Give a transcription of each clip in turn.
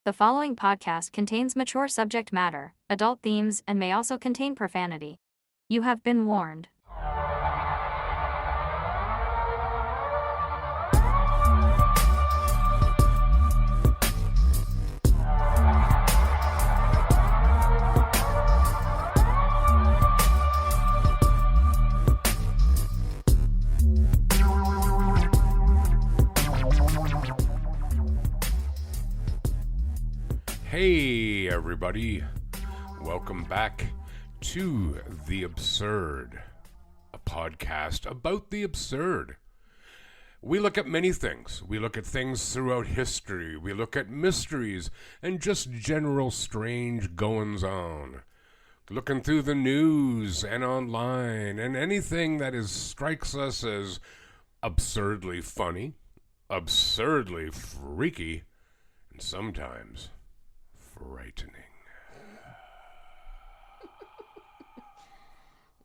The following podcast contains mature subject matter, adult themes, and may also contain profanity. You have been warned. Hey everybody, welcome back to The Absurd, a podcast about the absurd. We look at many things. We look at things throughout history. We look at mysteries and just general strange goings-on. Looking through the news and online and anything that strikes us as absurdly funny, absurdly freaky, and sometimes frightening.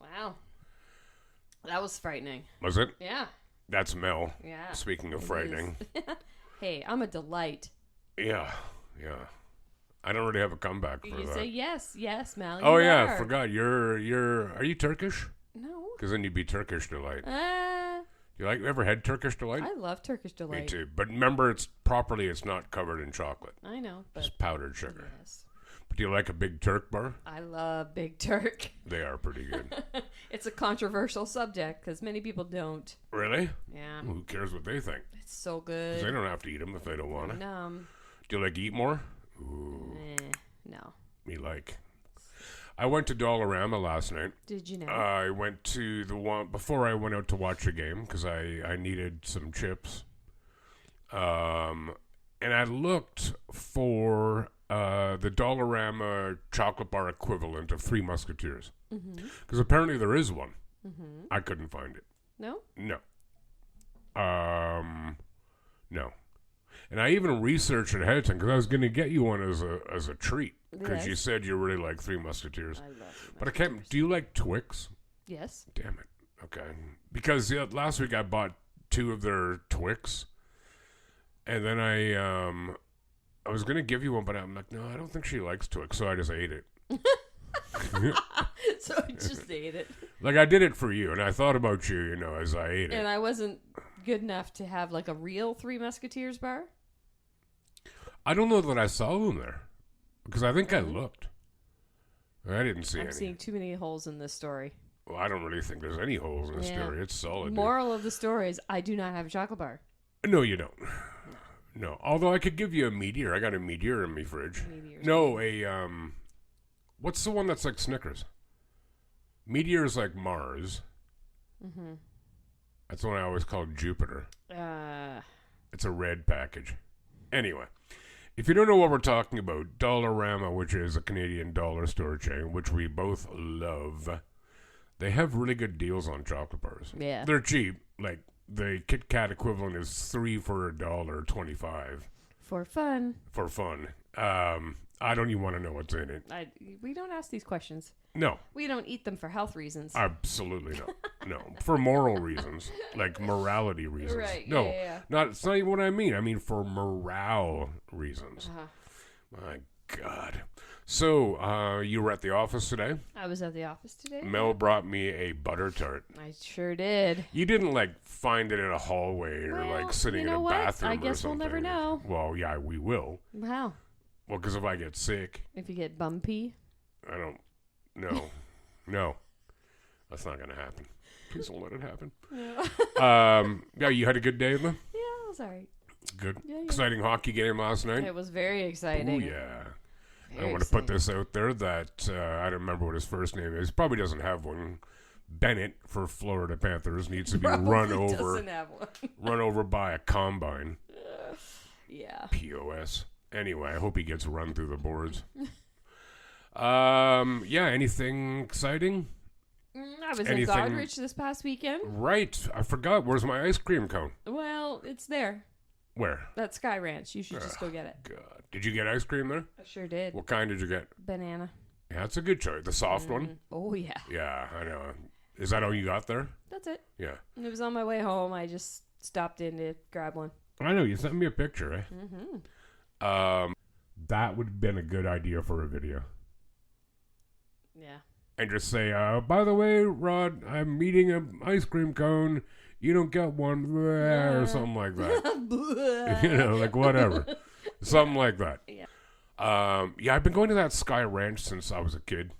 Wow. That was frightening. Was it? Yeah. That's Mel. Yeah. Speaking of frightening. Hey, I'm a delight. Yeah. I don't really have a comeback for You that. say yes, Mel. Oh you yeah, are. forgot. Are you Turkish? No. Because then you'd be Turkish delight. You ever had Turkish delight? I love Turkish delight. Me too. But remember, it's not covered in chocolate. I know, but Just powdered sugar. yes. But do you like a Big Turk bar? I love Big Turk. They are pretty good. It's a controversial subject because many people don't. Really? Yeah. Who cares what they think? It's so 'Cause they good. don't have to eat them if they don't want to. No. Do you like eat more? Ooh, No. me like. I went to Dollarama last night. Did you know? I went to the one before I went out to watch a game because I needed some chips. And I looked for the Dollarama chocolate bar equivalent of Three Musketeers. Because apparently there is one. I couldn't find it. No? No. No. And I even researched it ahead of time because I was going to get you one as a treat. Because you Yes. said you really like Three Musketeers. I love Three But I can't. Musketeers. Do you like Twix? Yes. Damn it. Okay. Because last week I bought 2 of their Twix. And then I was going to give you one, but I'm like, no, I don't think she likes Twix. So I just ate it. So I just ate it. Like I did it for you. And I thought about you, as I ate it. And I wasn't good enough to have like a real Three Musketeers bar. I don't know that I saw them there. Because I think I looked. I didn't see I'm any. seeing too many holes in this story. Well, I don't really think there's any holes in the Yeah. story. It's solid. Moral of the story is I do not have a chocolate bar. No, you don't. No. Although I could give you a Meteor. I got a Meteor in my fridge. Meteor's No, what's the one that's like Snickers? Meteor is like Mars. Mm-hmm. That's the one I always called Jupiter. Uh, It's a red package. Anyway, if you don't know what we're talking about, Dollarama, which is a Canadian dollar store chain, which we both love, they have really good deals on chocolate bars. yeah. They're cheap. Like the Kit Kat equivalent is 3 for $1.25 For fun. for fun. I don't even want to know what's in it. We don't ask these questions. No, We don't eat them for health reasons. absolutely not. No, for moral reasons, like morality reasons. Right, No, yeah. it's not even what I mean. I mean for morale reasons. Uh-huh. My God. So, you were at the office today. I was at the office today. Mel brought me a butter tart. I sure did. You didn't find it in a hallway or Well, sitting you in know a what? bathroom I or guess we'll something. never know. Well, yeah, we will. Wow. Well, because if I get sick, If you get bumpy. I don't. No, that's not gonna happen. Please don't let it happen. Yeah, you had a good day, though. Yeah, it was all right. Good, Yeah. exciting hockey game last night. It was very Oh exciting. yeah. I Very want to put exciting. this out there that I don't remember what his first name is. Probably doesn't have one. Bennett for Florida Panthers needs to be Probably run over, doesn't have one. run over by a combine. Yeah. POS. Anyway, I hope he gets run through the boards. Yeah. Anything exciting? I was Anything- in Goderich this past weekend. Right. I forgot. Where's my ice cream cone? Well, it's there. Where? That's Sky Ranch. You should just go get it. God. Did you get ice cream there? I sure did. What kind did you get? Banana. Yeah, that's a good choice. The soft one? Oh, yeah. Yeah, I know. Is that all you got there? That's it. Yeah. And it was on my way home. I just stopped in to grab one. I know. You sent me a picture, eh? Mm-hmm. That would have been a good idea for a video. Yeah. And just say, by the way, Rod, I'm eating an ice cream cone. You don't get one, or something like that. You know, like whatever. Something like that. Yeah. Yeah, I've been going to that Sky Ranch since I was a kid.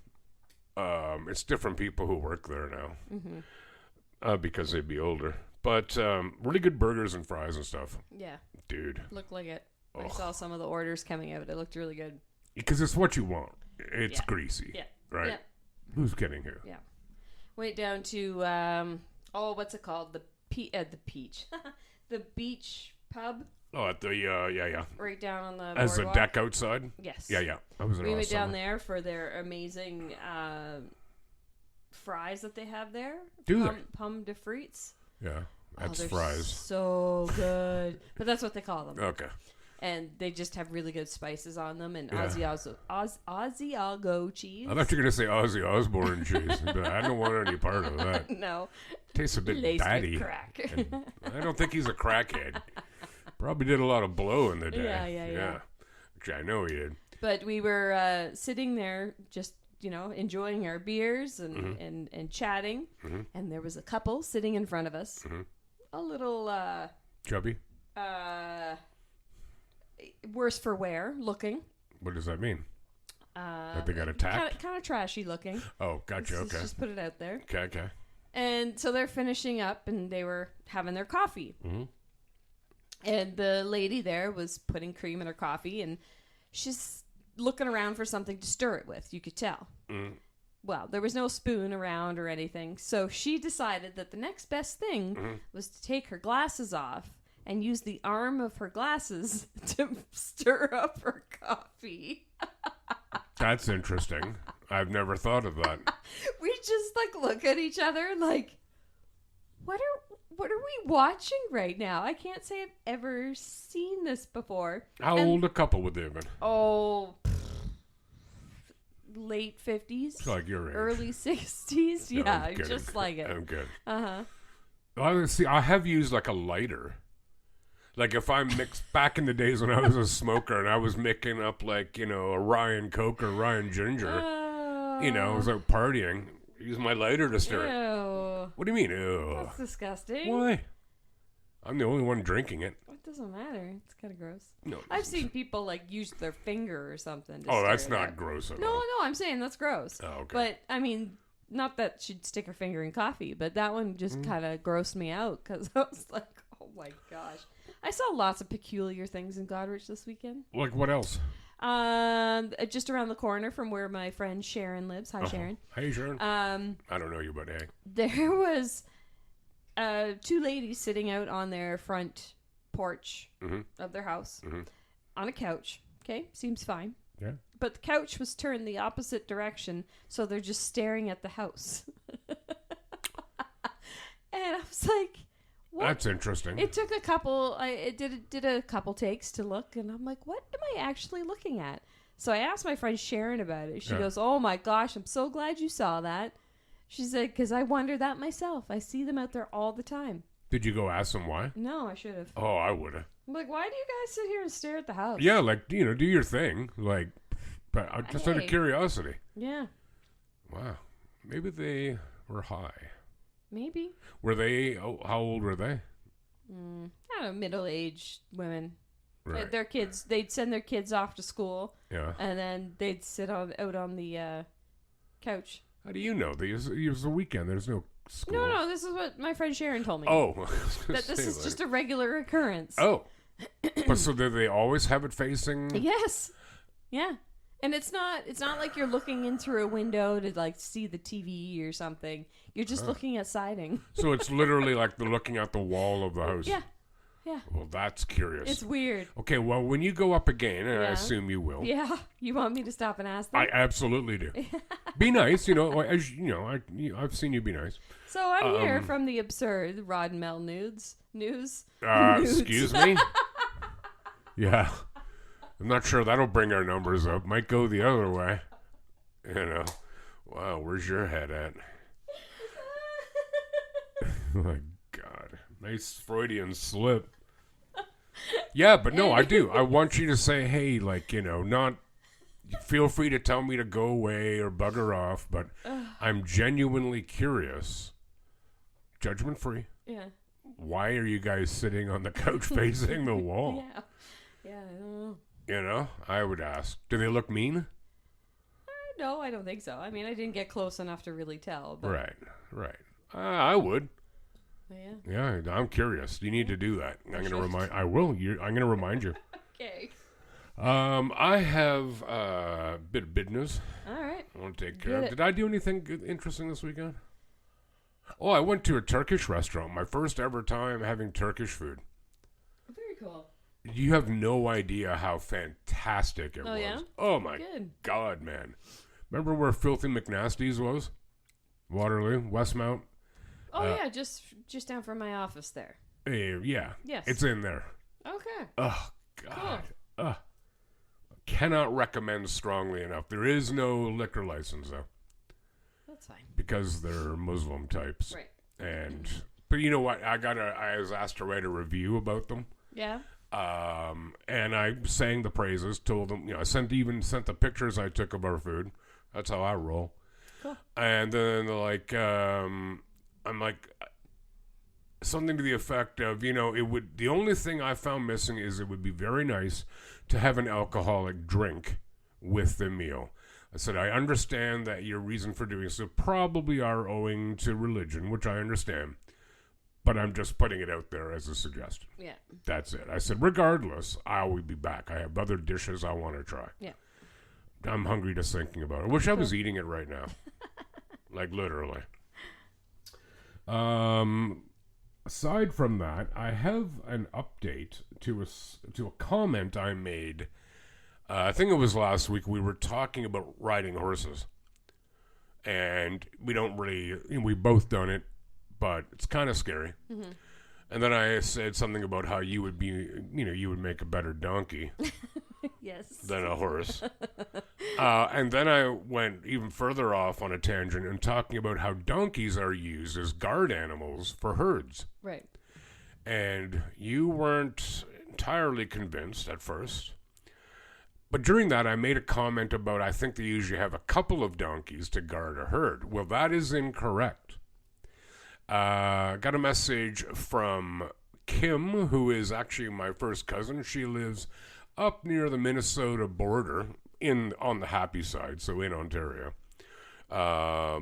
It's different people who work there now. Because they'd be older. But really good burgers and fries and stuff. Yeah. Dude. Looked like it. I Ugh. saw some of the orders coming out. It looked really good. Because it's what you want. It's Yeah. greasy. Yeah. Right? Yeah. Who's kidding here? Yeah. Went down to what's it called? The peach. The beach pub Oh, at the, yeah. right down on the As a boardwalk. deck outside? Yes. Yeah. I was there We last went down summer. there for their amazing fries that they have there. Do they? Pomme de frites. Yeah. That's they're fries. So good. But that's what they call them. Okay. And they just have really good spices on them and Yeah. Asiago cheese. I thought you were going to say Ozzy Osbourne cheese. But I don't want any part of that. No. Tastes a bit Laced with batty. crack. And I don't think he's a crackhead. Probably did a lot of blow in the day. Yeah. Which I know he did. But we were sitting there just, enjoying our beers and chatting. Mm-hmm. And there was a couple sitting in front of us. Mm-hmm. A little Chubby? worse for wear looking. What does that mean? That they got attacked? Kind of trashy looking. Oh, gotcha. Let's Okay. just put it out there. Okay. And so they're finishing up and they were having their coffee. Mm-hmm. And the lady there was putting cream in her coffee and she's looking around for something to stir it with. You could tell. Mm. Well, there was no spoon around or anything. So she decided that the next best thing was to take her glasses off and use the arm of her glasses to stir up her coffee. That's interesting. I've never thought of that. We just look at each other like, what are we watching right now? I can't say I've ever seen this before. How old a couple would they have been? Oh, late 50s. It's like your age. Early 60s. No, Yeah, I'm kidding. just like it. I'm good. Uh-huh. Well, see, I have used like a lighter. Like if I mixed back in the days when I was a smoker and I was mixing up like, a Ryan Coke or Ryan Ginger, I was out partying, use my lighter to stir it. Ew. What do you mean, ew? That's disgusting. Why? I'm the only one drinking it. It doesn't matter. It's kind of gross. No. I've seen people use their finger or something to Oh, stir that's it not up. gross at No, all. I'm saying that's gross. Oh, okay. But, I mean, not that she'd stick her finger in coffee, but that one just kind of grossed me out because I was like, oh my gosh. I saw lots of peculiar things in Goderich this weekend. Like what else? Just around the corner from where my friend Sharon lives. Hi, Sharon. Hey, Sharon. I don't know you, but hey. There was two ladies sitting out on their front porch of their house on a couch. Okay, seems fine. Yeah. But the couch was turned the opposite direction, so they're just staring at the house. And I was like, what? That's interesting. It took a couple. It did a couple takes to look, and I'm like, what am I actually looking at? So I asked my friend Sharon about it. She goes, "Oh my gosh, I'm so glad you saw that." She said, "Because I wonder that myself. I see them out there all the time." Did you go ask them why? No, I should have. Oh, I would have. I'm like, why do you guys sit here and stare at the house? Yeah, like, do your thing. Like, but just out of Hey. curiosity. Yeah, Wow. Maybe they were high. maybe. Were they, how old were they? I don't know, middle-aged women. Right. Their kids, they'd send their kids off to school, Yeah. and then they'd sit out on the couch. How do you know? It was a weekend. There's no school. No, this is what my friend Sharon told me. Oh. That this is just a regular occurrence. Oh. But so do they always have it facing? Yes. Yeah. And it's not like you're looking in through a window to see the TV or something. You're just looking at siding. So it's literally like the looking at the wall of the house. Yeah. Yeah. Well, that's curious. It's weird. Okay, well, when you go up again, and I Yeah. assume you will. Yeah. You want me to stop and ask them? I absolutely do. Be nice, as I've seen you be nice. So I'm here from the absurd Rod and Mel News. Nudes. Excuse me? Yeah. I'm not sure that'll bring our numbers up. Might go the other way. Wow, where's your head at? My God. Nice Freudian slip. Yeah, but no, I do. I want you to say, hey, like, not feel free to tell me to go away or bugger off, but I'm genuinely curious, judgment free. Yeah. Why are you guys sitting on the couch facing the wall? Yeah. Yeah, I don't know. I would ask. Do they look mean? No, I don't think so. I mean, I didn't get close enough to really tell. But... Right. I would. Yeah. Yeah, I'm curious. You need to do that. I'm going to remind. I will. I'm going to remind you. Okay. I have a bit of business. All right. I want to take care of. Did I do anything interesting this weekend? Oh, I went to a Turkish restaurant. My first ever time having Turkish food. Very cool. You have no idea how fantastic it was. Yeah? Oh, my God, man. Remember where Filthy McNasty's was? Waterloo, Westmount. Oh, yeah, just down from my office there. Yeah. Yes. It's in there. Okay. Oh, God. Cannot recommend strongly enough. There is no liquor license, though. That's fine. Because they're Muslim types. Right. But you know what? I was asked to write a review about them. Yeah. And I sang the praises, told them, I sent the pictures I took of our food. That's how I roll. Cool. And then they're like, I'm like, something to the effect of, the only thing I found missing is it would be very nice to have an alcoholic drink with the meal. I said, I understand that your reason for doing so probably are owing to religion, which I understand. But I'm just putting it out there as a suggestion. Yeah. That's it. I said, regardless, I will be back. I have other dishes I want to try. Yeah. I'm hungry just thinking about it. I wish I was eating it right now. Like, literally. Aside from that, I have an update to a comment I made. I think it was last week. We were talking about riding horses. And we both done it, but it's kind of scary. Mm-hmm. And then I said something about how you would make a better donkey. Yes. Than a horse. And then I went even further off on a tangent and talking about how donkeys are used as guard animals for herds. Right. And you weren't entirely convinced at first. But during that, I made a comment about I think they usually have a couple of donkeys to guard a herd. Well, that is incorrect. Got a message from Kim, who is actually my first cousin. She lives up near the Minnesota border on the happy side, so in Ontario. About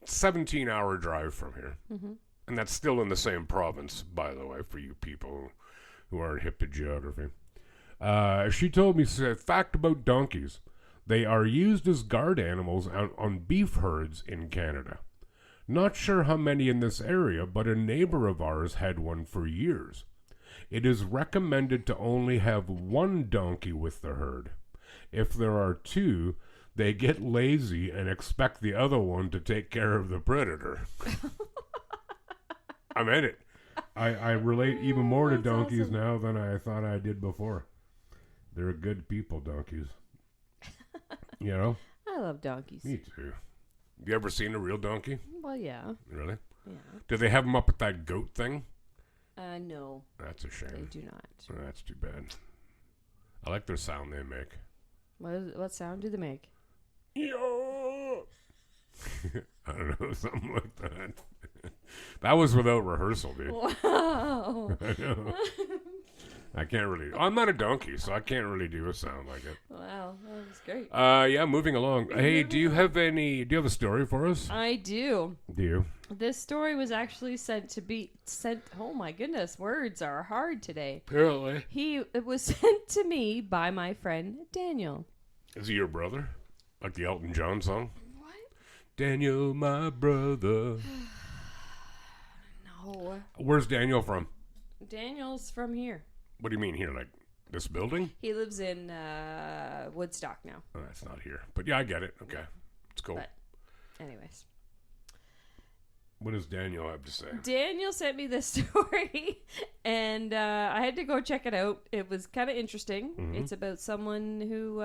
17-hour drive from here. Mm-hmm. And that's still in the same province, by the way, for you people who aren't hip to geography. She told me, said, fact about donkeys. They are used as guard animals on beef herds in Canada. Not sure how many in this area, but a neighbor of ours had one for years. It is recommended to only have one donkey with the herd. If there are two, they get lazy and expect the other one to take care of the predator. I meant it. I relate even more to donkeys awesome. Now than I thought I did before. They're good people, donkeys. I love donkeys. Me too. You ever seen a real donkey? Well, yeah. Really? Yeah. Did they have them up at that goat thing? No. That's a shame. They do not. Oh, that's too bad. I like their sound they make. What sound do they make? Yo! I don't know, something like that. That was without rehearsal, dude. Wow. I know. I can't really. I'm not a donkey, so I can't really do a sound like it. Wow, that was great. Yeah, moving along. Hey, do you have a story for us? I do. Do you? This story was actually sent. Oh my goodness, words are hard today. Apparently. It was sent to me by my friend Daniel. Is he your brother? Like the Elton John song? What? Daniel, my brother. No. Where's Daniel from? Daniel's from here. What do you mean here? Like this building? He lives in Woodstock now. Oh, that's not here. But yeah, I get it. Okay. It's cool. But anyways. What does Daniel have to say? Daniel sent me this story, and I had to go check it out. It was kind of interesting. Mm-hmm. It's about someone who,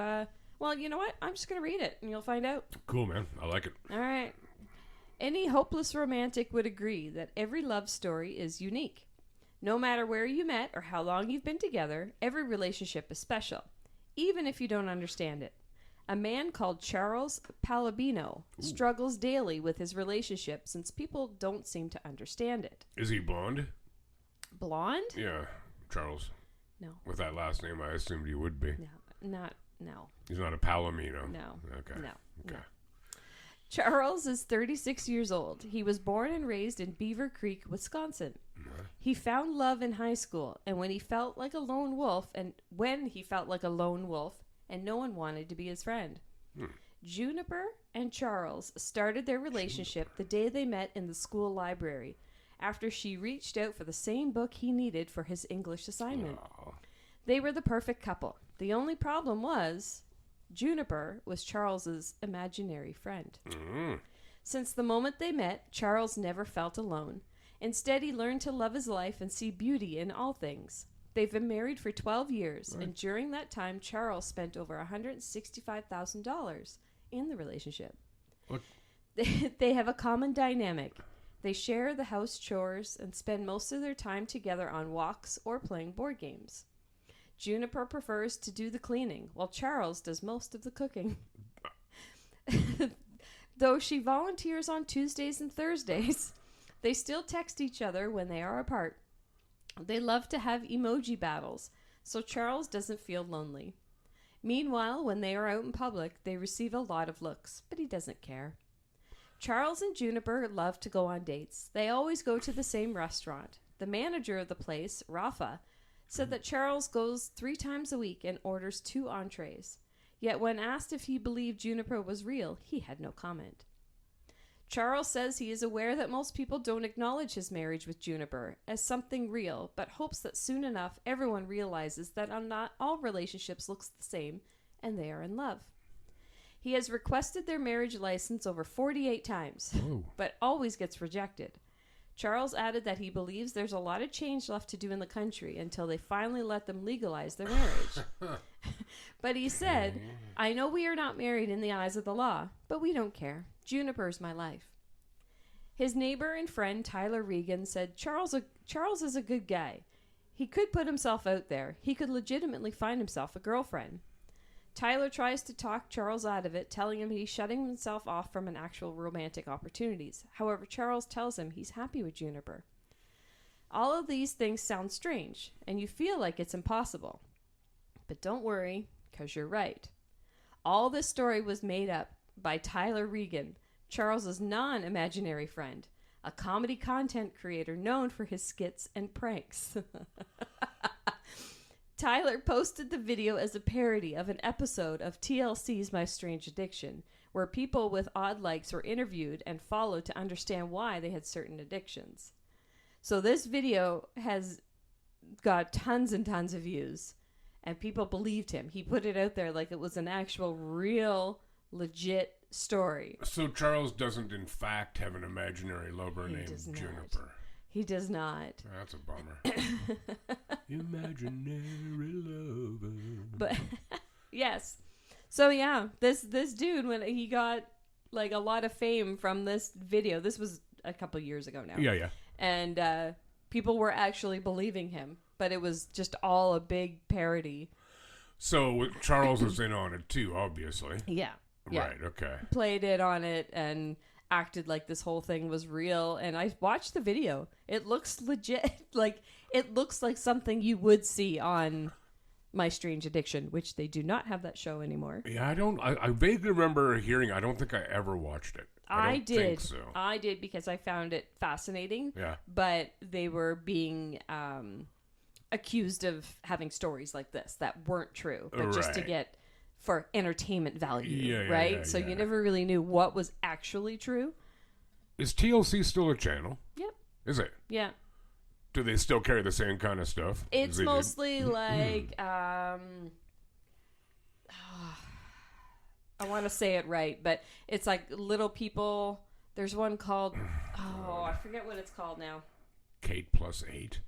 well, you know what? I'm just going to read it, and you'll find out. Cool, man. I like it. All right. Any hopeless romantic would agree that every love story is unique. No matter where you met or how long you've been together, every relationship is special, even if you don't understand it. A man called Charles Palabino struggles daily with his relationship since people don't seem to understand it. Is he blonde? Blonde? Yeah, Charles. No. With that last name, I assumed he would be. No. He's not a Palomino. No. Okay. No. Okay. No. Charles is 36 years old. He was born and raised in Beaver Creek, Wisconsin. He found love in high school, and when he felt like a lone wolf, and no one wanted to be his friend. Juniper and Charles started their relationship the day they met in the school library, after she reached out for the same book he needed for his English assignment. Oh. They were the perfect couple. The only problem was Juniper was Charles's imaginary friend. Since the moment they met, Charles never felt alone. Instead, he learned to love his life and see beauty in all things. They've been married for 12 years, and during that time, Charles spent over $165,000 in the relationship. What? They have a common dynamic. They share the house chores and spend most of their time together on walks or playing board games. Juniper prefers to do the cleaning, while Charles does most of the cooking. Though she volunteers on Tuesdays and Thursdays, they still text each other when they are apart. They love to have emoji battles, so Charles doesn't feel lonely. Meanwhile, when they are out in public, they receive a lot of looks, but he doesn't care. Charles and Juniper love to go on dates. They always go to the same restaurant. The manager of the place, Rafa, said that Charles goes 3 times a week and orders 2 entrees. Yet when asked if he believed Juniper was real, he had no comment. Charles says he is aware that most people don't acknowledge his marriage with Juniper as something real, but hopes that soon enough everyone realizes that not all relationships look the same and they are in love. He has requested their marriage license over 48 times, but always gets rejected. Charles added that he believes there's a lot of change left to do in the country until they finally let them legalize their marriage. But he said, "I know we are not married in the eyes of the law, but we don't care. Juniper's my life." His neighbor and friend Tyler Regan said Charles is a good guy. He could put himself out there. He could legitimately find himself a girlfriend. Tyler tries to talk Charles out of it, telling him he's shutting himself off from an actual romantic opportunities. However, Charles tells him he's happy with Juniper. All of these things sound strange, and you feel like it's impossible. But don't worry, because you're right. All this story was made up by Tyler Regan, Charles's non-imaginary friend, a comedy content creator known for his skits and pranks. Tyler posted the video as a parody of an episode of TLC's My Strange Addiction, where people with odd likes were interviewed and followed to understand why they had certain addictions. So this video has got tons and tons of views, and people believed him. He put it out there like it was an actual, real, legit story. So Charles doesn't, in fact, have an imaginary lover named Juniper. He does not. That's a bummer. Imaginary lover. But yes. So yeah, this dude, when he got like a lot of fame from this video, this was a couple years ago now. Yeah. And people were actually believing him, but it was just all a big parody. So Charles was in on it too, obviously. Yeah. Right, okay. Played it on it and acted like this whole thing was real, and I watched the video. It looks legit. Like, it looks like something you would see on My Strange Addiction, which they do not have that show anymore. Yeah, I vaguely remember hearing. I don't think I ever watched it. I did. think so. I did, because I found it fascinating. Yeah. But they were being accused of having stories like this that weren't true, but just to get for entertainment value, right? So you never really knew what was actually true. Is TLC still a channel? Yep. Is it? Yeah. Do they still carry the same kind of stuff? It's mostly like, I want to say it right, but it's like Little People. There's one called, I forget what it's called now. Kate plus 8.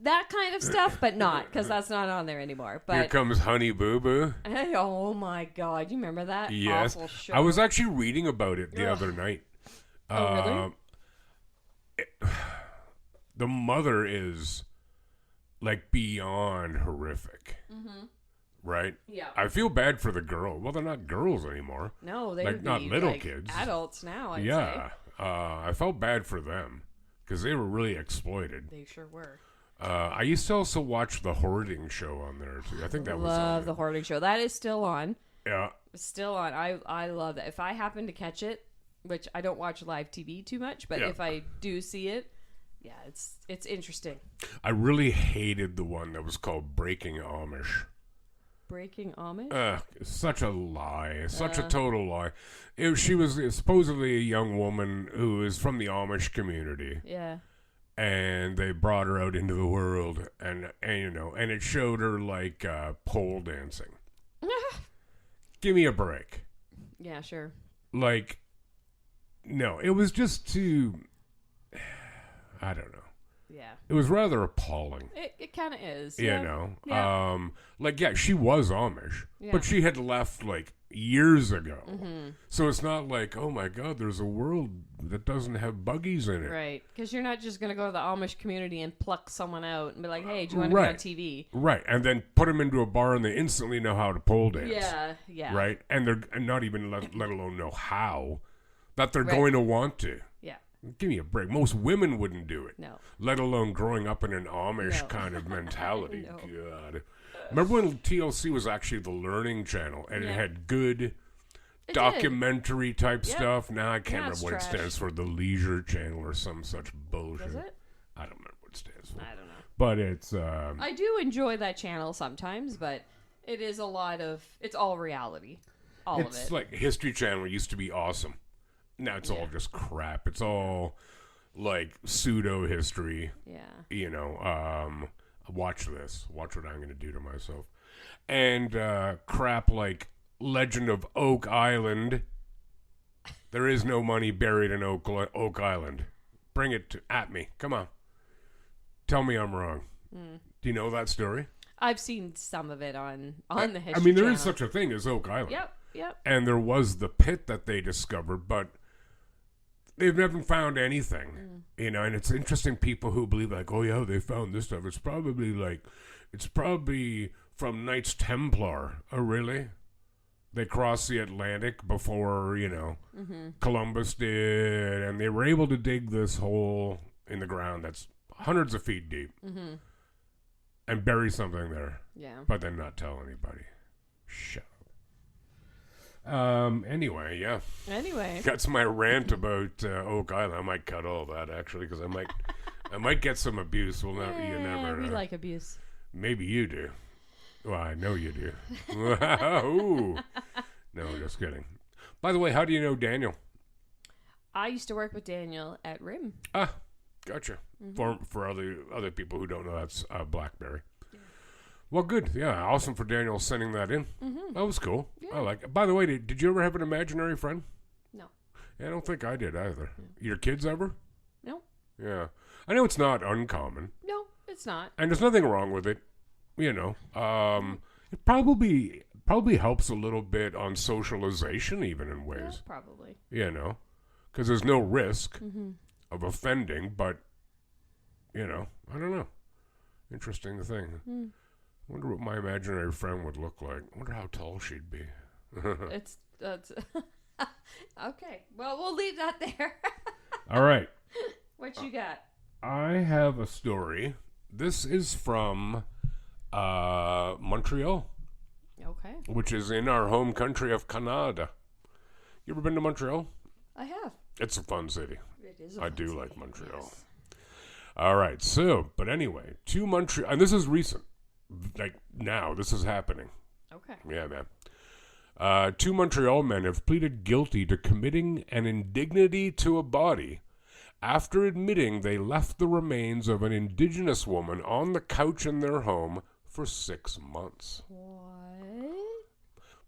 That kind of stuff, but not, because that's not on there anymore. But Here comes Honey Boo Boo. Oh my God, you remember that? Yes, awful show? I was actually reading about it the other night. Oh really? The mother is like beyond horrific. Mm-hmm. Right? Yeah. I feel bad for the girl. Well, they're not girls anymore. No, they like would not be little like kids. adults now, I'd say. Yeah. I felt bad for them because they were really exploited. They sure were. I used to also watch the Hoarding Show on there too. I think that was on Love there. the Hoarding Show. That is still on. Yeah. It's still on. I love that. If I happen to catch it, which I don't watch live TV too much, but Yeah. if I do see it, yeah, it's interesting. I really hated the one that was called Breaking Amish. Breaking Amish? Such a lie. Such a total lie. She was supposedly a young woman who is from the Amish community. Yeah. And they brought her out into the world, and it showed her like pole dancing. Give me a break. Yeah, sure. Like, no, it was just too. I don't know. Yeah. It was rather appalling. It kind of is. You Yeah. know, Yeah. she was Amish, Yeah. but she had left like years ago. Mm-hmm. So it's not like, oh my God, there's a world that doesn't have buggies in it. Right. Because you're not just going to go to the Amish community and pluck someone out and be like, hey, do you want to Right. be on TV? Right, and then put them into a bar and they instantly know how to pole dance. Yeah. Right, and they're not even let alone know how, that they're Right. going to want to. Yeah. Give me a break. Most women wouldn't do it. No. Let alone growing up in an Amish No. kind of mentality. No. God. Remember when TLC was actually the Learning Channel and it Yeah. had good It did. documentary type Yep. stuff? Now I can't Now remember it's what trash. it stands for. The Leisure Channel or some such bullshit. Does it? I don't remember what it stands for. I don't know. But it's I do enjoy that channel sometimes, but it is a lot of, it's all reality. All of it's it. like History Channel used to be awesome. Now it's all just crap. It's all like pseudo history. Yeah. Watch this. Watch what I'm going to do to myself. And crap like Legend of Oak Island. There is no money buried in Oak Island. Bring it at me. Come on. Tell me I'm wrong. Do you know that story? I've seen some of it on the History I mean, there Channel. is such a thing as Oak Island. Yep. And there was the pit that they discovered, but they've never found anything. You know, and it's interesting people who believe like, oh yeah, they found this stuff. It's probably from Knights Templar. Oh really? They crossed the Atlantic before, Columbus did, and they were able to dig this hole in the ground that's hundreds of feet deep and bury something there. Yeah. But then not tell anybody. Shut up. Anyway, yeah. Anyway. That's my rant about Oak Island. I might cut all that actually because I might get some abuse. Well, you never. We like abuse. Maybe you do. Well, I know you do. Ooh. No, just kidding. By the way, how do you know Daniel? I used to work with Daniel at RIM. Ah, gotcha. For other people who don't know, that's BlackBerry. Yeah. Well, good. Yeah, awesome for Daniel sending that in. That was cool. Yeah. I like it. By the way, did you ever have an imaginary friend? No. Yeah, I don't think I did either. Your kids ever? No. Yeah. I know it's not uncommon. No, it's not. And there's nothing wrong with it. It probably helps a little bit on socialization even in ways. Yeah, probably. Because there's no risk of offending, but, I don't know. Interesting thing. Wonder what my imaginary friend would look like. Wonder how tall she'd be. It's okay. Well, we'll leave that there. All right. What you got? I have a story. This is from Montreal, Okay. which is in our home country of Canada. You ever been to Montreal? I have. It's a fun city. It is. I do like Montreal. All right. So, but anyway, to Montreal, and this is recent. Like now, this is happening. Okay. Yeah, man. 2 Montreal men have pleaded guilty to committing an indignity to a body after admitting they left the remains of an Indigenous woman on the couch in their home for 6 months. What?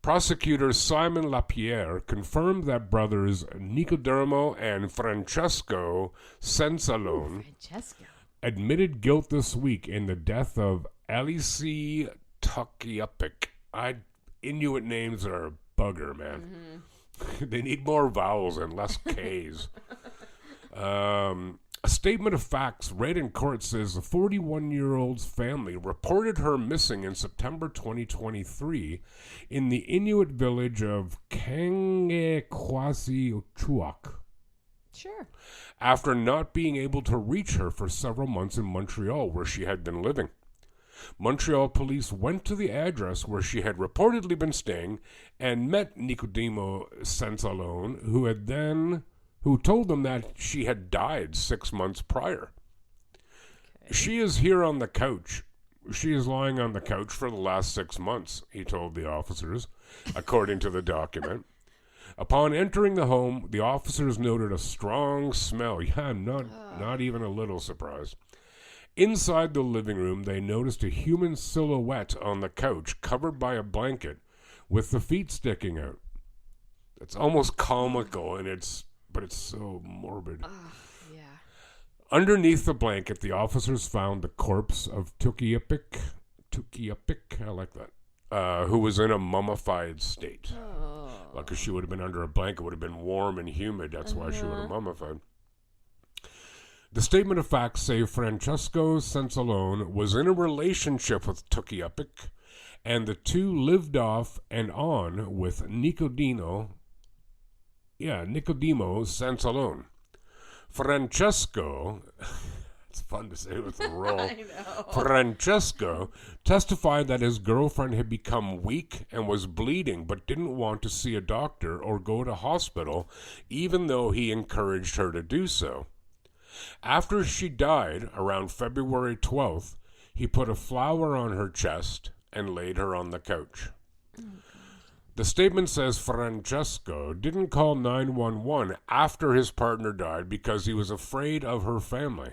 Prosecutor Simon Lapierre confirmed that brothers Nicodemo and Francesco Sensalone Francesco. admitted guilt this week in the death of Alice Tukiapik. Inuit names are a bugger, man. They need more vowels and less Ks. A statement of facts read in court says the 41-year-old's family reported her missing in September 2023 in the Inuit village of Kangekwasi-Uchuak Sure. after not being able to reach her for several months in Montreal, where she had been living. Montreal police went to the address where she had reportedly been staying and met Nicodemo Sansalone, who told them that she had died 6 months prior. Okay. She is here on the couch. She is lying on the couch for the last 6 months, he told the officers, according to the document. Upon entering the home, the officers noted a strong smell. Yeah, I'm not even a little surprised. Inside the living room, they noticed a human silhouette on the couch covered by a blanket with the feet sticking out. It's almost comical, but it's so morbid. Yeah. Underneath the blanket, the officers found the corpse of Tukiyapik, I like that, who was in a mummified state. Oh. Because she would have been under a blanket, would have been warm and humid. That's why she would have mummified. The statement of facts say Francesco Sansalone was in a relationship with Tukiyapik, and the two lived off and on with Nicodemo Sansalone. Francesco, it's fun to say with the roll. I know. Francesco testified that his girlfriend had become weak and was bleeding, but didn't want to see a doctor or go to hospital, even though he encouraged her to do so. After she died, around February 12th, he put a flower on her chest and laid her on the couch. The statement says Francesco didn't call 911 after his partner died because he was afraid of her family.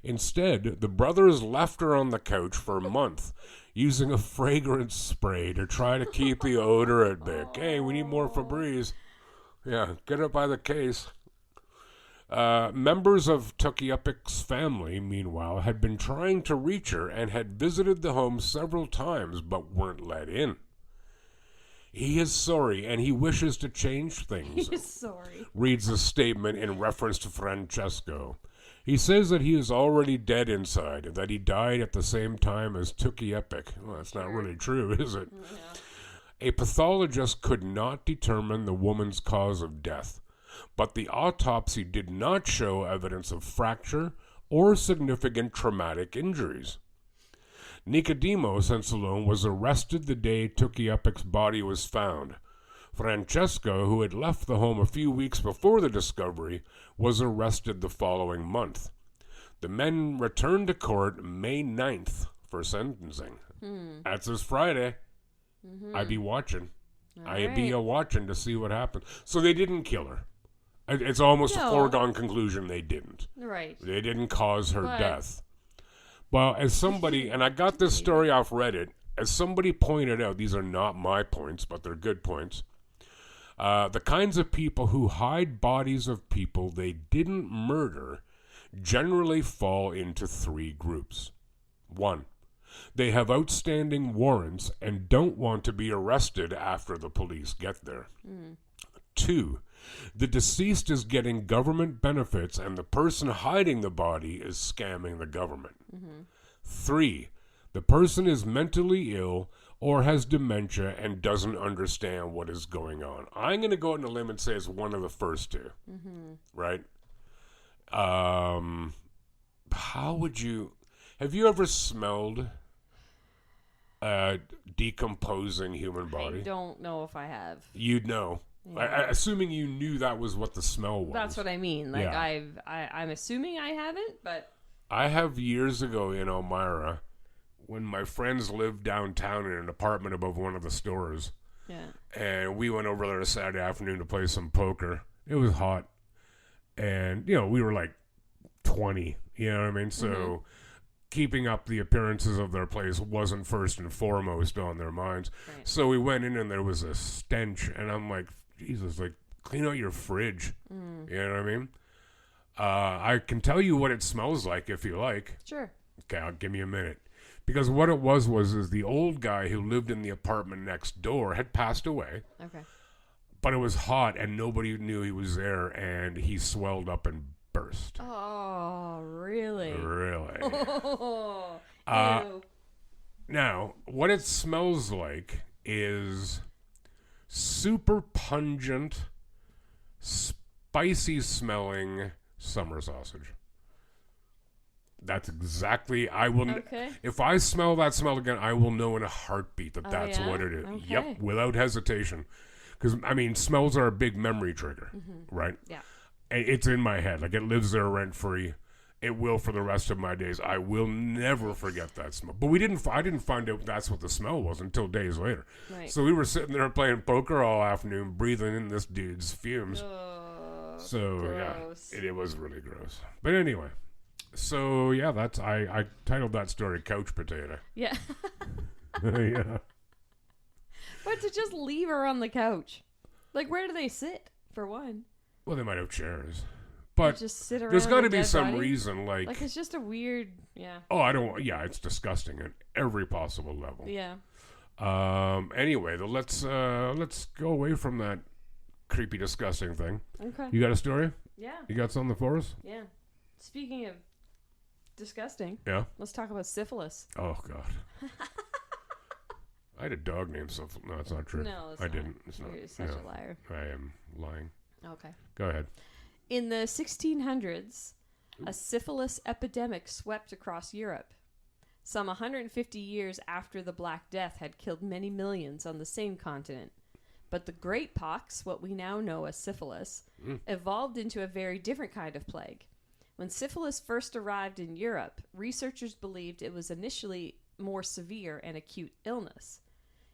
Instead, the brothers left her on the couch for a month, using a fragrance spray to try to keep the odor at bay. Hey, we need more Febreze. Yeah, get it by the case. Members of Tukiyapik's family, meanwhile, had been trying to reach her and had visited the home several times but weren't let in. He is sorry and he wishes to change things, He's sorry. reads the statement in reference to Francesco. He says that he is already dead inside and that he died at the same time as Tukiyapik. Well, that's not really true, is it? Yeah. A pathologist could not determine the woman's cause of death, but the autopsy did not show evidence of fracture or significant traumatic injuries. Nicodemo Sansalone was arrested the day Tukiyapik's body was found. Francesco, who had left the home a few weeks before the discovery, was arrested the following month. The men returned to court May 9th for sentencing. That's this Friday. I'd be watching. I'd be watching to see what happens. So they didn't kill her. It's almost a foregone conclusion they didn't. Right. They didn't cause her death. Well, as somebody, and I got this story off Reddit, as somebody pointed out, these are not my points, but they're good points. The kinds of people who hide bodies of people they didn't murder generally fall into three groups. 1. They have outstanding warrants and don't want to be arrested after the police get there. 2. The deceased is getting government benefits and the person hiding the body is scamming the government. 3. The person is mentally ill or has dementia and doesn't understand what is going on. I'm going to go out on a limb and say it's one of the first two. Right? How would you... Have you ever smelled a decomposing human body? I don't know if I have. You'd know. Yeah. Assuming you knew that was what the smell was. That's what I mean. Like Yeah. I'm assuming I haven't, but I have years ago in Elmira, when my friends lived downtown in an apartment above one of the stores, yeah. and we went over there a Saturday afternoon to play some poker. It was hot, and we were like 20. You know what I mean? So keeping up the appearances of their place wasn't first and foremost on their minds. Right. So we went in and there was a stench, and I'm like, Jesus, like, clean out your fridge. You know what I mean? I can tell you what it smells like if you like. Sure. Okay, give me a minute. Because what it was the old guy who lived in the apartment next door had passed away. Okay. But it was hot and nobody knew he was there, and he swelled up and burst. Oh, really? Really. Oh, ew. Now, what it smells like is super pungent, spicy smelling summer sausage. That's exactly, Okay. if I smell that smell again, I will know in a heartbeat that Oh, that's yeah? what it is. Okay. Yep, without hesitation. Because, I mean, smells are a big memory trigger, right? Yeah. And it's in my head. Like, it lives there rent free. It will for the rest of my days. I will never forget that smell. But I didn't find out that's what the smell was until days later. Right. So we were sitting there playing poker all afternoon, breathing in this dude's fumes. Oh, So gross. yeah, it was really gross. But anyway, so yeah, I titled that story "Couch Potato." Yeah. Yeah. But to just leave her on the couch. Like, where do they sit, for one? Well, they might have chairs, They but just sit around there's got a to be dead some body? reason. Like, it's just a weird, yeah. Oh, I don't. Yeah, it's disgusting at every possible level. Yeah. Anyway, let's go away from that creepy, disgusting thing. Okay. You got a story? Yeah. You got something for us? Yeah. Speaking of disgusting, Yeah. let's talk about syphilis. Oh God. I had a dog named Syphilis. No, it's not true. No, it's I not. didn't. It's not. You're such a liar. I am lying. Okay. Go ahead. In the 1600s, a syphilis epidemic swept across Europe. Some 150 years after the Black Death had killed many millions on the same continent. But the Great Pox, what we now know as syphilis, evolved into a very different kind of plague. When syphilis first arrived in Europe, researchers believed it was initially more severe and acute illness.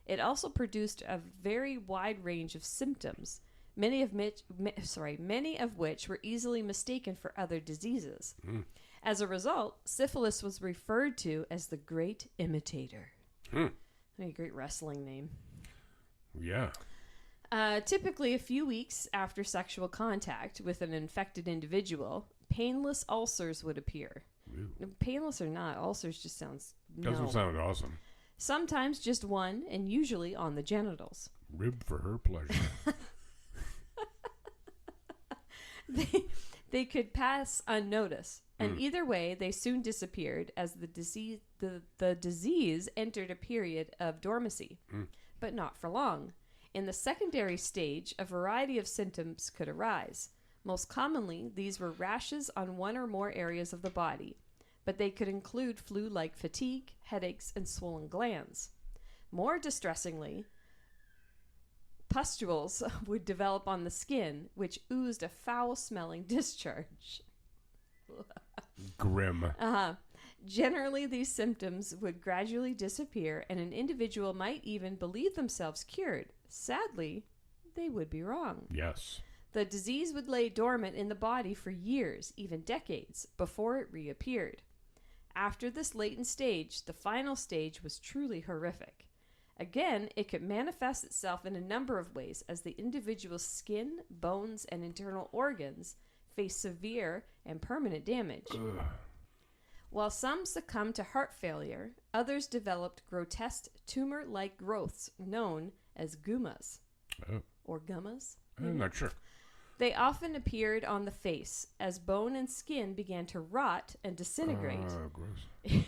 It also produced a very wide range of symptoms, many of which were easily mistaken for other diseases. As a result, syphilis was referred to as the Great Imitator. A great wrestling name. Yeah. Typically, a few weeks after sexual contact with an infected individual, painless ulcers would appear. Ew. Painless or not, ulcers just sounds Doesn't sound awesome. Sometimes just one, and usually on the genitals. Rib for her pleasure. They could pass unnoticed, and either way, they soon disappeared as the disease entered a period of dormancy, but not for long. In the secondary stage, a variety of symptoms could arise. Most commonly, these were rashes on one or more areas of the body, but they could include flu-like fatigue, headaches, and swollen glands. More distressingly, pustules would develop on the skin, which oozed a foul-smelling discharge. Grim. Generally, these symptoms would gradually disappear, and an individual might even believe themselves cured. Sadly, they would be wrong. Yes. The disease would lay dormant in the body for years, even decades, before it reappeared. After this latent stage, the final stage was truly horrific. Again, it could manifest itself in a number of ways as the individual's skin, bones, and internal organs face severe and permanent damage. Ugh. While some succumbed to heart failure, others developed grotesque tumor-like growths known as gummas. Oh. Or gummas? I'm not sure. They often appeared on the face as bone and skin began to rot and disintegrate. Gross.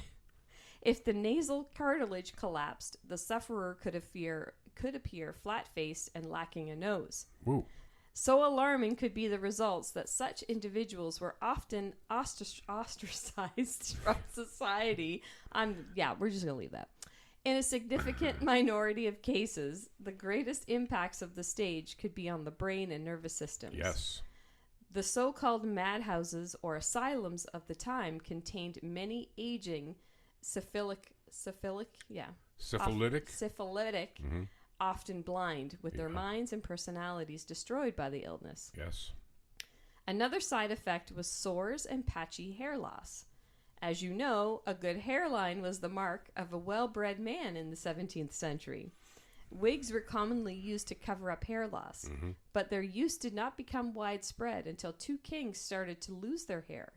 If the nasal cartilage collapsed, the sufferer could appear flat-faced and lacking a nose. Whoa. So alarming could be the results that such individuals were often ostracized from society. We're just going to leave that. In a significant minority of cases, the greatest impacts of the stage could be on the brain and nervous systems. Yes. The so-called madhouses or asylums of the time contained many aging syphilitic, often blind, with their minds and personalities destroyed by the illness. Yes. Another side effect was sores and patchy hair loss. As you know, a good hairline was the mark of a well-bred man in the 17th century. Wigs were commonly used to cover up hair loss, but their use did not become widespread until two kings started to lose their hair.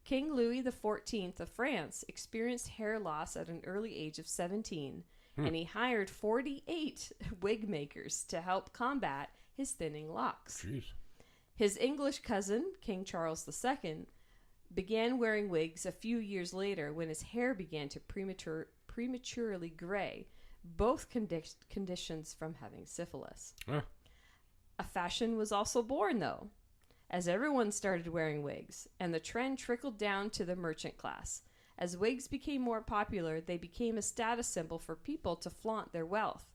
King Louis XIV of France experienced hair loss at an early age of 17, and he hired 48 wig makers to help combat his thinning locks. Jeez. His English cousin, King Charles II, began wearing wigs a few years later when his hair began to prematurely gray, both conditions from having syphilis. A fashion was also born, though, as everyone started wearing wigs, and the trend trickled down to the merchant class. As wigs became more popular, they became a status symbol for people to flaunt their wealth.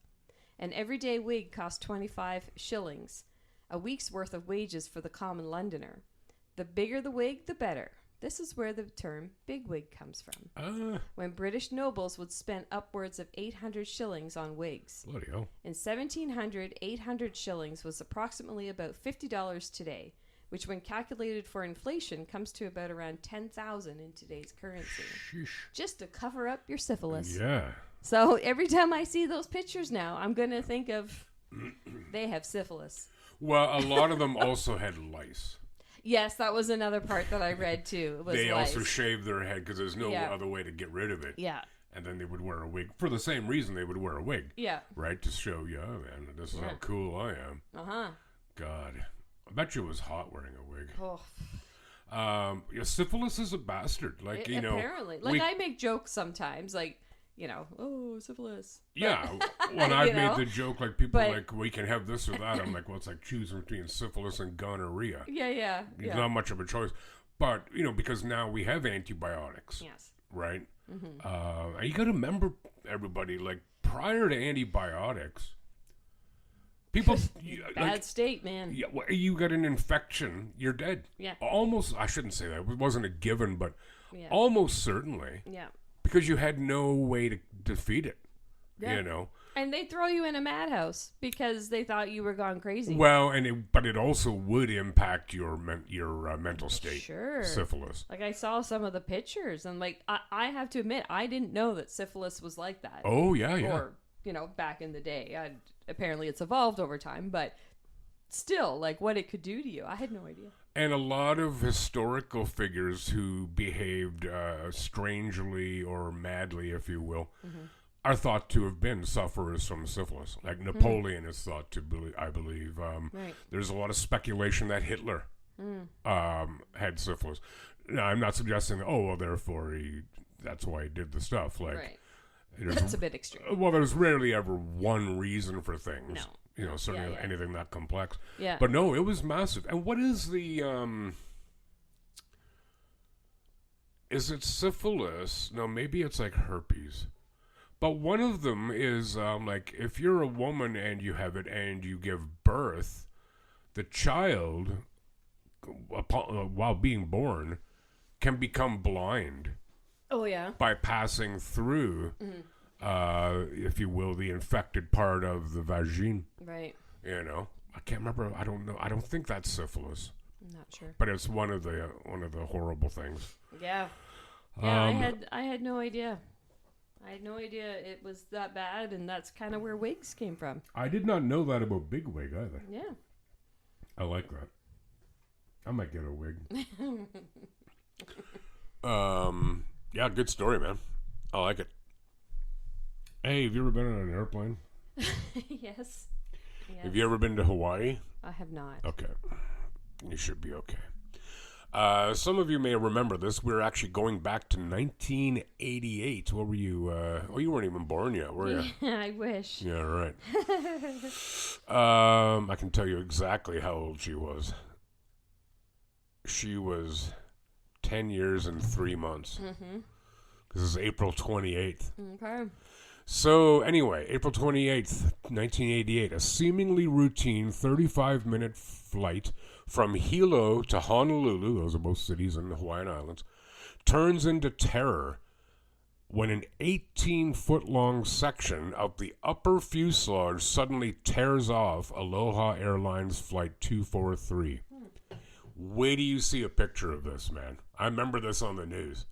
An everyday wig cost 25 shillings, a week's worth of wages for the common Londoner. The bigger the wig, the better. This is where the term bigwig comes from. When British nobles would spend upwards of 800 shillings on wigs. Bloody hell. In 1700, 800 shillings was approximately about $50 today, which when calculated for inflation comes to about around 10,000 in today's currency. Sheesh. Just to cover up your syphilis. Yeah. So every time I see those pictures now, I'm going to think of they have syphilis. Well, a lot of them also had lice. Yes, that was another part that I read too. It was They lice. also shaved their head because there's no other way to get rid of it. Yeah. And then they would wear a wig. For the same reason they would wear a wig. Yeah. Right? To show, man, this is how cool I am. Uh-huh. God. I bet you it was hot wearing a wig. Oh. Syphilis is a bastard. Like, apparently. Like, I make jokes sometimes, like, oh, syphilis. Yeah. When I've made the joke, like, people we can have this or that. I'm like, well, it's like choosing between syphilis and gonorrhea. Yeah. It's not much of a choice. But, because now we have antibiotics. Yes. Right? Mm-hmm. You got to remember, everybody, like, prior to antibiotics, people... Bad state, man. Yeah, you got an infection, you're dead. Yeah. Almost, I shouldn't say that. It wasn't a given, but almost certainly. Yeah. Because you had no way to defeat it, And they throw you in a madhouse because they thought you were gone crazy. Well, but it also would impact your mental state. Sure. Syphilis. Like, I saw some of the pictures, and, like, I have to admit, I didn't know that syphilis was like that. Oh, yeah. Or, back in the day. Apparently it's evolved over time, but still, like, what it could do to you, I had no idea. And a lot of historical figures who behaved strangely or madly, if you will, are thought to have been sufferers from syphilis. Like Napoleon is thought to be, I believe. Right. There's a lot of speculation that Hitler had syphilis. Now, I'm not suggesting, therefore that's why he did the stuff. Like, right. That's a bit extreme. Well, there's rarely ever one reason for things. No. Certainly anything that complex. Yeah. But no, it was massive. And what is the, is it syphilis? No, maybe it's like herpes. But one of them is, like, if you're a woman and you have it and you give birth, the child, while being born, can become blind. Oh, yeah. By passing through, if you will, the infected part of the vagine. Right. I can't remember. I don't know. I don't think that's syphilis. I'm not sure. But it's one of the horrible things. Yeah. Yeah, I had no idea. I had no idea it was that bad, and that's kind of where wigs came from. I did not know that about bigwig either. Yeah. I like that. I might get a wig. Yeah, good story, man. I like it. Hey, have you ever been on an airplane? Yes. Have you ever been to Hawaii? I have not. Okay. You should be okay. Some of you may remember this. We're actually going back to 1988. What were you? You weren't even born yet, were you? I wish. Yeah, right. I can tell you exactly how old she was. She was 10 years and 3 months. Mm-hmm. This is April 28th. Okay. So, anyway, April 28th, 1988, a seemingly routine 35-minute flight from Hilo to Honolulu, those are both cities in the Hawaiian Islands, turns into terror when an 18-foot-long section of the upper fuselage suddenly tears off Aloha Airlines Flight 243. Wait till you see a picture of this, man. I remember this on the news.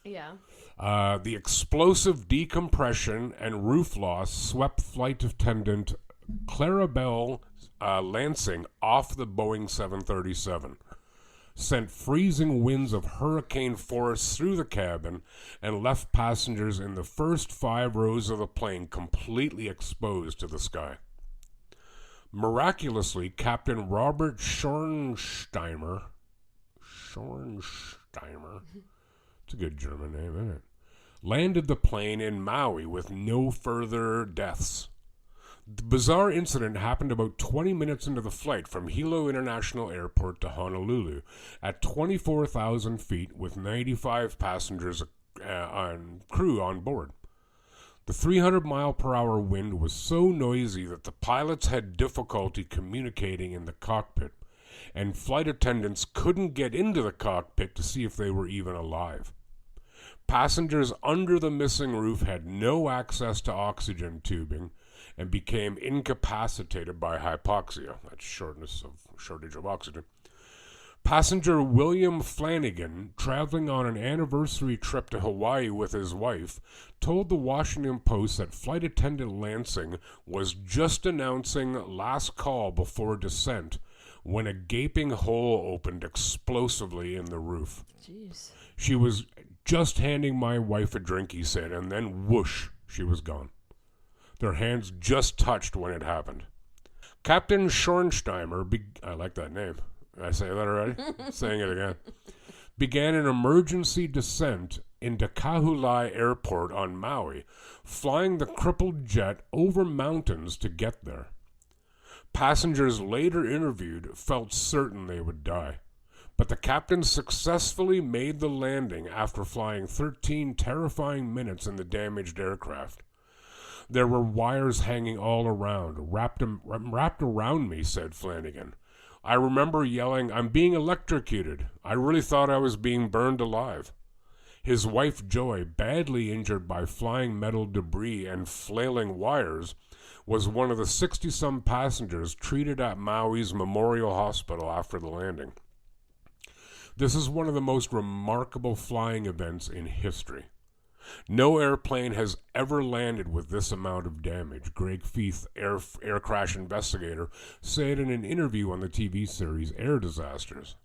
Yeah. The explosive decompression and roof loss swept flight attendant Clarabelle Lansing off the Boeing 737, sent freezing winds of hurricane force through the cabin, and left passengers in the first 5 rows of the plane completely exposed to the sky. Miraculously, Captain Robert Schornsteimer, it's a good German name, isn't it? Landed the plane in Maui with no further deaths. The bizarre incident happened about 20 minutes into the flight from Hilo International Airport to Honolulu at 24,000 feet with 95 passengers and crew on board. The 300-mile-per-hour wind was so noisy that the pilots had difficulty communicating in the cockpit, and flight attendants couldn't get into the cockpit to see if they were even alive. Passengers under the missing roof had no access to oxygen tubing and became incapacitated by hypoxia, that's shortage of oxygen. Passenger William Flanagan, traveling on an anniversary trip to Hawaii with his wife, told the Washington Post that Flight Attendant Lansing was just announcing last call before descent when a gaping hole opened explosively in the roof. Jeez. She was just handing my wife a drink, he said, and then whoosh, she was gone. Their hands just touched when it happened. Captain Schornsteimer, I like that name. Did I say that already? Saying it again. Began an emergency descent into Kahului Airport on Maui, flying the crippled jet over mountains to get there. Passengers later interviewed felt certain they would die, but the captain successfully made the landing after flying 13 terrifying minutes in the damaged aircraft. There were wires hanging all around, wrapped around me, said Flanagan. I remember yelling, "I'm being electrocuted." I really thought I was being burned alive. His wife, Joy, badly injured by flying metal debris and flailing wires, was one of the 60-some passengers treated at Maui's Memorial Hospital after the landing. This is one of the most remarkable flying events in history. No airplane has ever landed with this amount of damage, Greg Feith, air crash investigator, said in an interview on the TV series Air Disasters.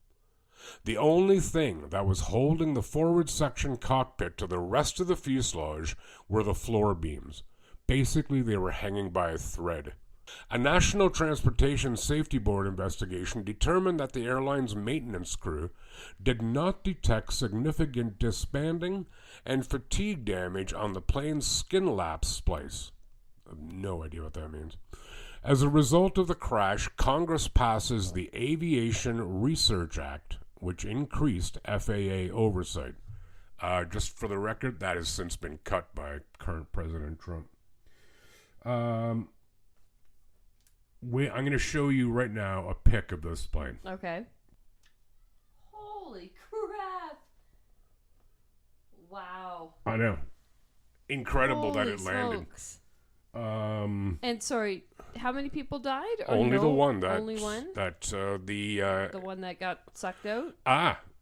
The only thing that was holding the forward section cockpit to the rest of the fuselage were the floor beams. Basically, they were hanging by a thread. A National Transportation Safety Board investigation determined that the airline's maintenance crew did not detect significant disbanding and fatigue damage on the plane's skin lap splice. I have no idea what that means. As a result of the crash, Congress passes the Aviation Research Act, which increased FAA oversight. Just for the record, that has since been cut by current President Trump. I'm going to show you right now a pic of this plane. Okay. Holy crap. Wow. I know. Incredible that it landed. Smokes. And sorry, how many people died? Or Only the one. Only one? The one that got sucked out?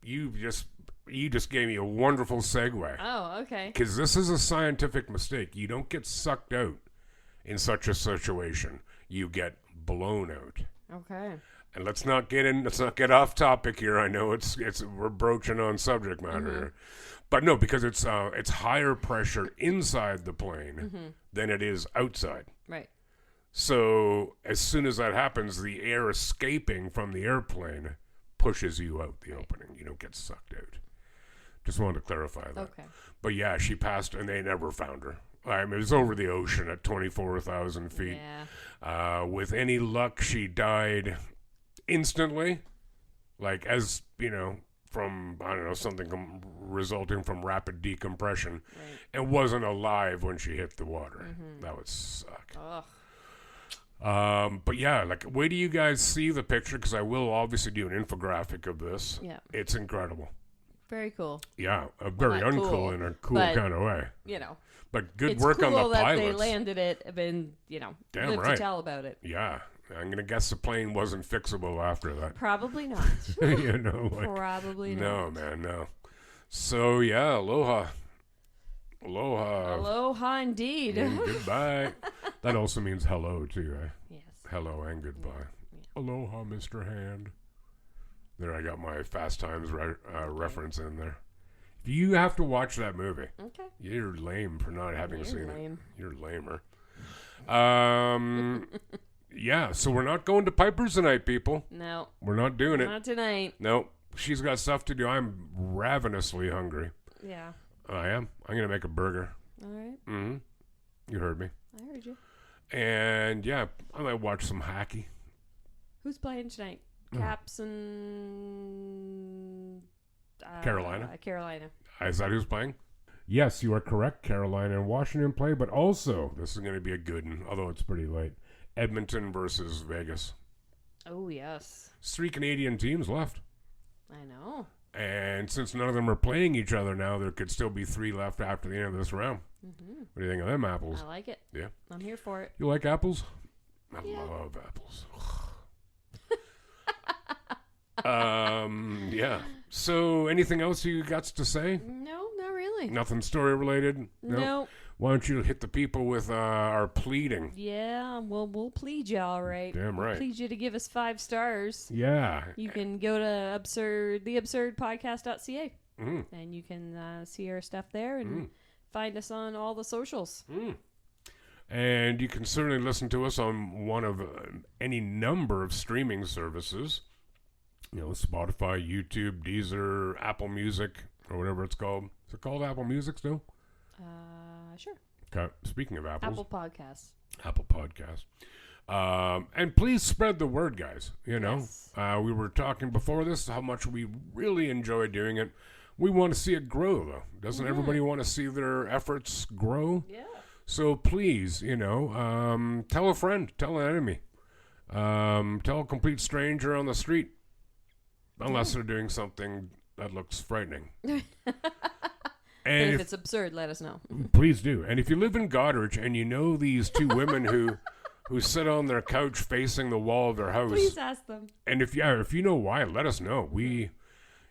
You just gave me a wonderful segue. Oh, okay. Because this is a scientific mistake. You don't get sucked out in such a situation. You get blown out. Okay. And let's not get off topic here. I know we're broaching on subject matter here. But no, because it's higher pressure inside the plane than it is outside. Right. So as soon as that happens, the air escaping from the airplane pushes you out the opening. You don't get sucked out. Just wanted to clarify that. Okay. But yeah, she passed and they never found her. I mean, it was over the ocean at 24,000 feet. Yeah. With any luck, she died instantly. Like, as, from, I don't know, something resulting from rapid decompression. Right. And wasn't alive when she hit the water. That would suck. Ugh. But yeah, like, wait till you guys see the picture, because I will obviously do an infographic of this. Yeah. It's incredible. Very cool. Yeah, very Not uncool cool, in a cool but, kind of way. But good it's work cool on the that pilots. they landed it and, Damn lived right. to tell about it. Yeah. I'm going to guess the plane wasn't fixable after that. Probably not. Probably not. No, man, no. So, yeah, aloha. Aloha. Aloha indeed. And goodbye. That also means hello, too, eh? Yes. Hello and goodbye. Yeah. Aloha, Mr. Hand. There, I got my Fast Times reference in there. You have to watch that movie. Okay. You're lame for not having seen lame. it. You're lamer. Yeah, so we're not going to Piper's tonight, people. No. We're not doing it. Not tonight. No, she's got stuff to do. I'm ravenously hungry. Yeah. I am. I'm going to make a burger. All right. Mm-hmm. You heard me. I heard you. And, yeah, I might watch some hockey. Who's playing tonight? Caps and... Carolina. Carolina. Is that who's playing? Yes, you are correct. Carolina and Washington play, but also, this is going to be a good one, although it's pretty late. Edmonton versus Vegas. Oh, yes. 3 Canadian teams left. I know. And since none of them are playing each other now, there could still be 3 left after the end of this round. Mm-hmm. What do you think of them apples? I like it. Yeah. I'm here for it. You like apples? I Yeah. love apples. Yeah. So, anything else you got to say? No, not really. Nothing story related? No. Why don't you hit the people with our pleading? Yeah, well, we'll plead you all right. Damn right. We'll plead you to give us 5 stars. Yeah. You can go to theabsurdpodcast.ca Mm. and you can see our stuff there and find us on all the socials. Mm. And you can certainly listen to us on one of any number of streaming services. You know, Spotify, YouTube, Deezer, Apple Music, or whatever it's called. Is it called Apple Music still? Sure. Okay. Speaking of apples. Apple Podcasts. Apple Podcast. And please spread the word, guys. You know, Yes. We were talking before this how much we really enjoy doing it. We want to see it grow, though. Doesn't everybody want to see their efforts grow? Yeah. So please, you know, tell a friend, tell an enemy, tell a complete stranger on the street, unless they're doing something that looks frightening. And if it's absurd, let us know. Please do. And if you live in Goderich and you know these 2 women who sit on their couch facing the wall of their house, Please ask them. and if you know why, let us know. We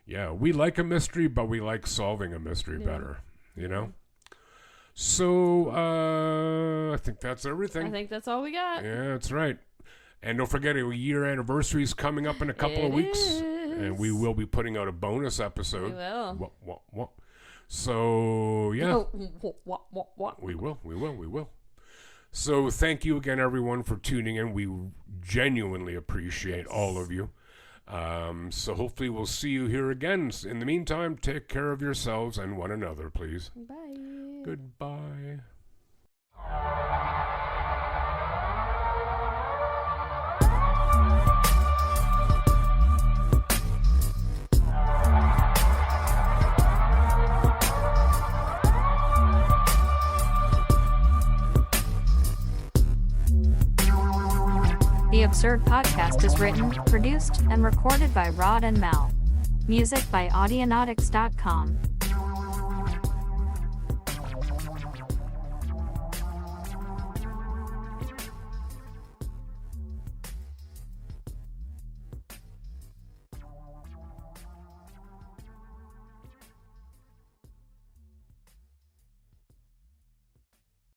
like a mystery, but we like solving a mystery better. You know. So I think that's everything. I think that's all we got. Yeah, that's right. And don't forget, a year anniversary is coming up in a couple of weeks, and we will be putting out a bonus episode. We will. What? So, yeah. What? We will. So, thank you again, everyone, for tuning in. We genuinely appreciate all of you. So, hopefully, we'll see you here again. In the meantime, take care of yourselves and one another, please. Bye. Goodbye. The Absurd Podcast is written, produced, and recorded by Rod and Mel. Music by Audionautics.com.